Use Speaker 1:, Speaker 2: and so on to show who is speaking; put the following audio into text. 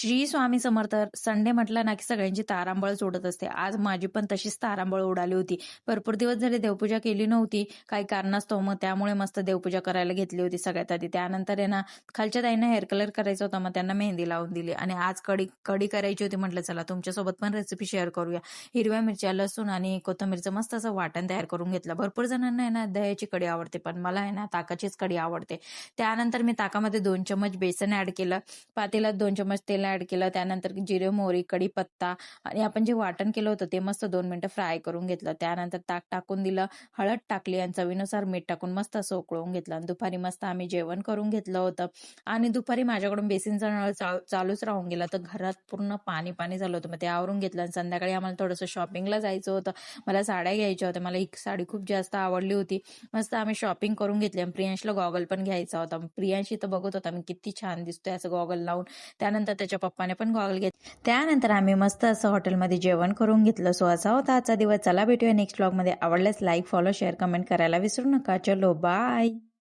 Speaker 1: Shri Swami Samarth. Sunday म्हटलं ना, की सगळ्यांची तारांबळ उडत असते. आज माझी पण तशीच तारांबळ उडाली होती. भरपूर दिवस झाले देवपूजा केली नव्हती. काही कारणास्तव मग त्यामुळे मस्त देवपूजा करायला घेतली होती सगळ्यात आधी. त्यानंतर आहे ना, खालच्या ताईंना हेअर कलर करायचा होता. मग त्यांना मेहंदी लावून दिली आणि आज कढी कढी करायची होती. म्हटलं चला तुमच्यासोबत पण रेसिपी शेअर करूया. हिरव्या मिरच्या, लसूण आणि कोथिंबीरचं मस्त असं वाटण तयार करून घेतलं. भरपूर जणांना आहे ना, दह्याची कढी आवडते, पण मला आहे ना, ताकाचीच कढी आवडते. त्यानंतर मी ताकामध्ये 2 चमच बेसन ॲड केलं. पातेल्यात 2 चमच तेल ॲड केलं. त्यानंतर जिरे, मोहरी, कढीपत्ता आणि आपण जे वाटण केलं होतं ते मस्त 2 मिनिटं फ्राय करून घेतलं. त्यानंतर ताक टाकून दिलं, हळद टाकली आणि चवीनुसार मीठ टाकून मस्त असं उकळून घेतलं आणि दुपारी मस्त आम्ही जेवण करून घेतलं होतं. आणि दुपारी माझ्याकडून बेसिनचा नळ चालूच राहून गेला, तर घरात पूर्ण पाणी झालं होतं. मग ते आवरून घेतलं आणि संध्याकाळी आम्हाला थोडंसं शॉपिंगला जायचं होतं. मला साड्या घ्यायच्या होत्या. मला एक साडी खूप जास्त आवडली होती. मस्त आम्ही शॉपिंग करून घेतली आणि प्रियांशला गॉगल पण घ्यायचा होता. प्रियांशी तर बघत होता मी किती छान दिसतोय असं गॉगल लावून. त्यानंतर त्याच्या पप्पाने पण गॉगल घेतला. त्यानंतर आम्ही मस्त असं हॉटेलमध्ये जेवण करून घेतलं. सो असा होता आजचा दिवस. चला भेटूया नेक्स्ट व्लॉगमध्ये. आवडल्यास लाईक, फॉलो, शेअर, कमेंट करायला विसरू नका. चलो बाय.